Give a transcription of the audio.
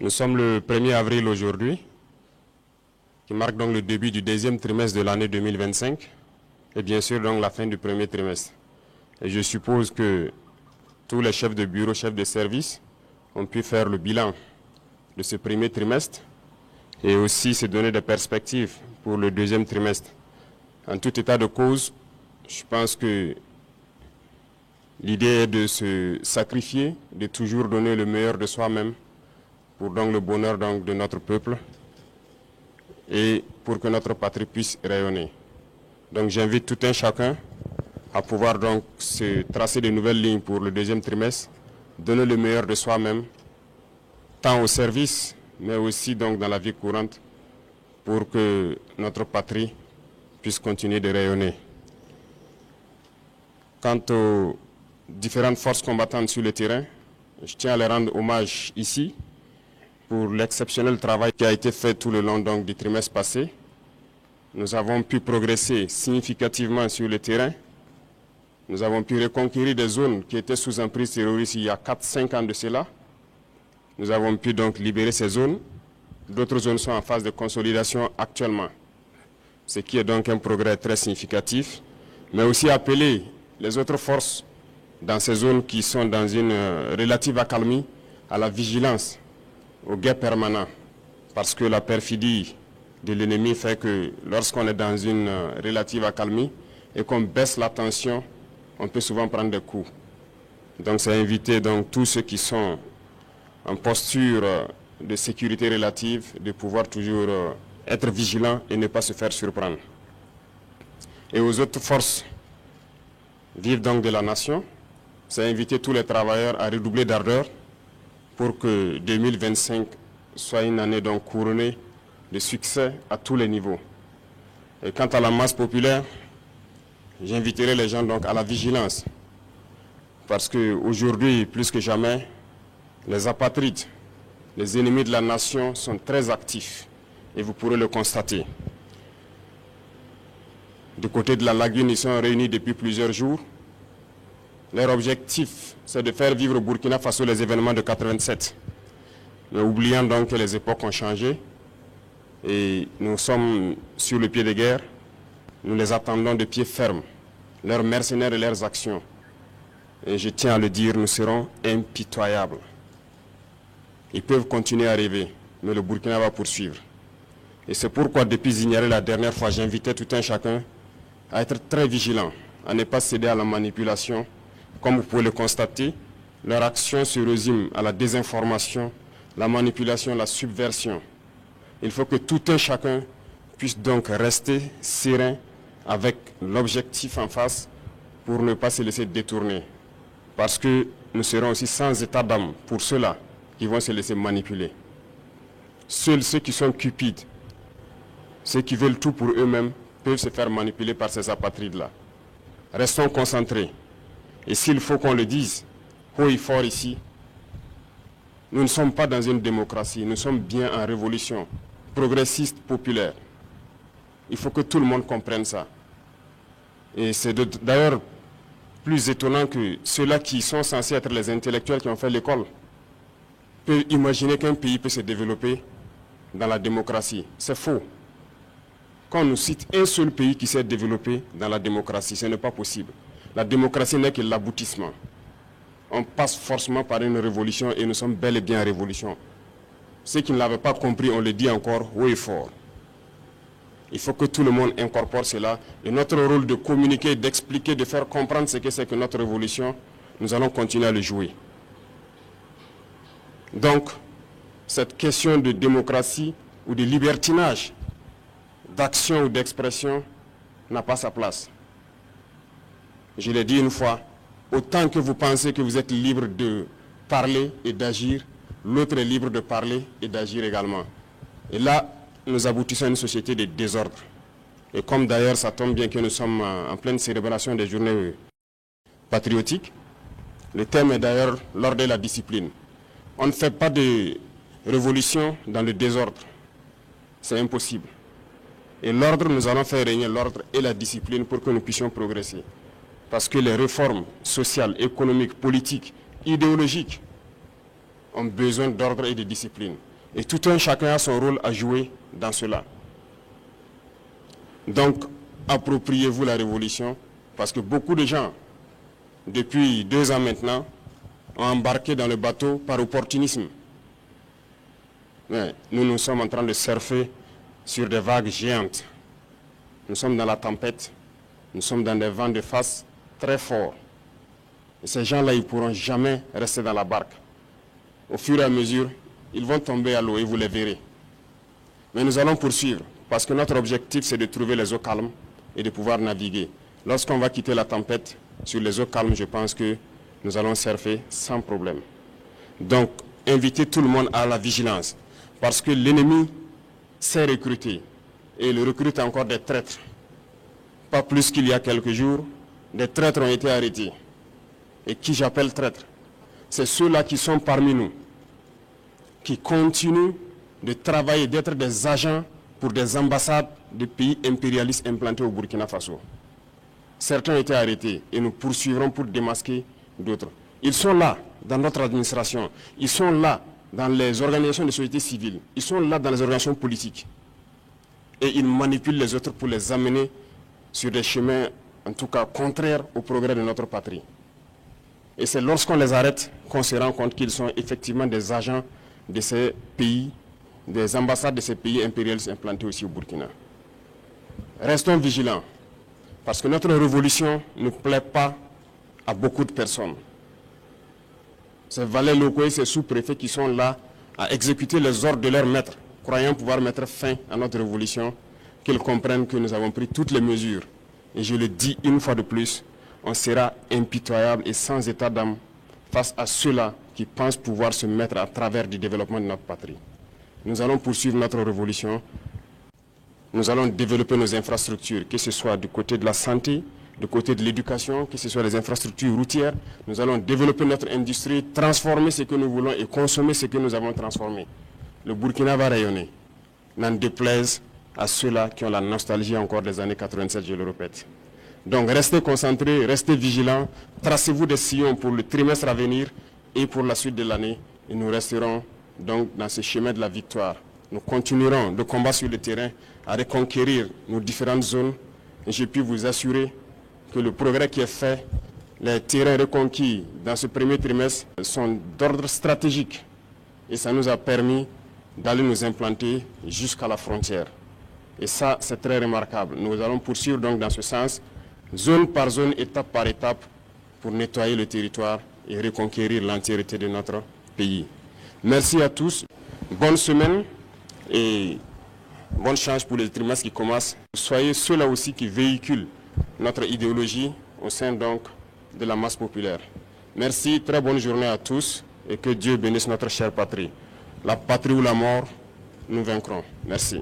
Nous sommes le 1er avril aujourd'hui, qui marque donc le début du deuxième trimestre de l'année 2025 et bien sûr donc la fin du premier trimestre. Et je suppose que tous les chefs de bureau, chefs de service ont pu faire le bilan de ce premier trimestre et aussi se donner des perspectives pour le deuxième trimestre. En tout état de cause, je pense que l'idée est de se sacrifier, de toujours donner le meilleur de soi-même pour donc le bonheur donc de notre peuple et pour que notre patrie puisse rayonner. Donc j'invite tout un chacun à pouvoir donc se tracer de nouvelles lignes pour le deuxième trimestre, donner le meilleur de soi-même, tant au service, mais aussi donc dans la vie courante, pour que notre patrie puisse continuer de rayonner. Quant aux différentes forces combattantes sur le terrain, je tiens à les rendre hommage ici pour l'exceptionnel travail qui a été fait tout le long donc, du trimestre passé. Nous avons pu progresser significativement sur le terrain. Nous avons pu reconquérir des zones qui étaient sous emprise terroriste il y a 4-5 ans de cela. Nous avons pu donc libérer ces zones. D'autres zones sont en phase de consolidation actuellement, ce qui est donc un progrès très significatif, mais aussi appeler les autres forces dans ces zones qui sont dans une relative accalmie à la vigilance, au guet permanent, parce que la perfidie de l'ennemi fait que lorsqu'on est dans une relative accalmie et qu'on baisse la tension, on peut souvent prendre des coups. Donc c'est inviter donc tous ceux qui sont en posture de sécurité relative de pouvoir toujours être vigilants et ne pas se faire surprendre. Et aux autres forces vives donc de la nation, c'est inviter tous les travailleurs à redoubler d'ardeur pour que 2025 soit une année donc couronnée de succès à tous les niveaux. Et quant à la masse populaire, j'inviterai les gens donc à la vigilance, parce qu'aujourd'hui, plus que jamais, les apatrides, les ennemis de la nation sont très actifs, et vous pourrez le constater. Du côté de la lagune, ils sont réunis depuis plusieurs jours. Leur objectif, c'est de faire vivre au Burkina Faso les événements de 87. Mais oubliant donc que les époques ont changé et nous sommes sur le pied de guerre, nous les attendons de pied ferme, leurs mercenaires et leurs actions. Et je tiens à le dire, nous serons impitoyables. Ils peuvent continuer à rêver, mais le Burkina va poursuivre. Et c'est pourquoi, depuis Zignaré la dernière fois, j'invitais tout un chacun à être très vigilant, à ne pas céder à la manipulation. Comme vous pouvez le constater, leur action se résume à la désinformation, la manipulation, la subversion. Il faut que tout un chacun puisse donc rester serein avec l'objectif en face pour ne pas se laisser détourner. Parce que nous serons aussi sans état d'âme pour ceux-là qui vont se laisser manipuler. Seuls ceux qui sont cupides, ceux qui veulent tout pour eux-mêmes, peuvent se faire manipuler par ces apatrides-là. Restons concentrés. Et s'il faut qu'on le dise haut et fort ici, nous ne sommes pas dans une démocratie, nous sommes bien en révolution progressiste, populaire. Il faut que tout le monde comprenne ça. Et c'est d'ailleurs plus étonnant que ceux-là qui sont censés être les intellectuels qui ont fait l'école peuvent imaginer qu'un pays peut se développer dans la démocratie. C'est faux. Quand on nous cite un seul pays qui s'est développé dans la démocratie, ce n'est pas possible. La démocratie n'est que l'aboutissement. On passe forcément par une révolution et nous sommes bel et bien en révolution. Ceux qui ne l'avaient pas compris, on le dit encore haut et fort. Il faut que tout le monde incorpore cela. Et notre rôle de communiquer, d'expliquer, de faire comprendre ce que c'est que notre révolution, nous allons continuer à le jouer. Donc, cette question de démocratie ou de libertinage, d'action ou d'expression, n'a pas sa place. Je l'ai dit une fois, autant que vous pensez que vous êtes libre de parler et d'agir, l'autre est libre de parler et d'agir également. Et là, nous aboutissons à une société de désordre. Et comme d'ailleurs, ça tombe bien que nous sommes en pleine célébration des journées patriotiques, le thème est d'ailleurs l'ordre et la discipline. On ne fait pas de révolution dans le désordre. C'est impossible. Et l'ordre, nous allons faire régner l'ordre et la discipline pour que nous puissions progresser. Parce que les réformes sociales, économiques, politiques, idéologiques ont besoin d'ordre et de discipline. Et tout un chacun a son rôle à jouer dans cela. Donc, appropriez-vous la révolution, parce que beaucoup de gens, depuis 2 ans maintenant, ont embarqué dans le bateau par opportunisme. Mais nous sommes en train de surfer sur des vagues géantes. Nous sommes dans la tempête, nous sommes dans des vents de face très forts. Et ces gens-là, ils ne pourront jamais rester dans la barque. Au fur et à mesure, ils vont tomber à l'eau et vous les verrez. Mais nous allons poursuivre, parce que notre objectif, c'est de trouver les eaux calmes et de pouvoir naviguer. Lorsqu'on va quitter la tempête, sur les eaux calmes, je pense que nous allons surfer sans problème. Donc, invitez tout le monde à la vigilance, parce que l'ennemi sait recruter, et il recrute encore des traîtres. Pas plus qu'il y a quelques jours, des traîtres ont été arrêtés. Et qui j'appelle traîtres? C'est ceux-là qui sont parmi nous, qui continuent de travailler, d'être des agents pour des ambassades de pays impérialistes implantés au Burkina Faso. Certains ont été arrêtés et nous poursuivrons pour démasquer d'autres. Ils sont là dans notre administration, ils sont là dans les organisations de société civile, ils sont là dans les organisations politiques. Et ils manipulent les autres pour les amener sur des chemins, en tout cas, contraires au progrès de notre patrie. Et c'est lorsqu'on les arrête qu'on se rend compte qu'ils sont effectivement des agents de ces pays, des ambassades de ces pays impérialistes implantés aussi au Burkina. Restons vigilants, parce que notre révolution ne plaît pas à beaucoup de personnes. Ces valets locaux et ces sous-préfets qui sont là à exécuter les ordres de leurs maîtres, croyant pouvoir mettre fin à notre révolution, qu'ils comprennent que nous avons pris toutes les mesures. Et je le dis une fois de plus, on sera impitoyable et sans état d'âme face à ceux-là qui pensent pouvoir se mettre à travers du développement de notre patrie. Nous allons poursuivre notre révolution. Nous allons développer nos infrastructures, que ce soit du côté de la santé, du côté de l'éducation, que ce soit les infrastructures routières. Nous allons développer notre industrie, transformer ce que nous voulons et consommer ce que nous avons transformé. Le Burkina va rayonner, n'en déplaise à ceux-là qui ont la nostalgie encore des années 87, je le répète. Donc restez concentrés, restez vigilants, tracez-vous des sillons pour le trimestre à venir et pour la suite de l'année. Et nous resterons donc dans ce chemin de la victoire. Nous continuerons de combattre sur le terrain à reconquérir nos différentes zones. Et je puis vous assurer que le progrès qui est fait, les terrains reconquis dans ce premier trimestre sont d'ordre stratégique. Et ça nous a permis d'aller nous implanter jusqu'à la frontière. Et ça, c'est très remarquable. Nous allons poursuivre donc dans ce sens, zone par zone, étape par étape, pour nettoyer le territoire et reconquérir l'entièreté de notre pays. Merci à tous. Bonne semaine et bonne chance pour les trimestres qui commencent. Soyez ceux-là aussi qui véhiculent notre idéologie au sein donc de la masse populaire. Merci, très bonne journée à tous et que Dieu bénisse notre chère patrie. La patrie ou la mort, nous vaincrons. Merci.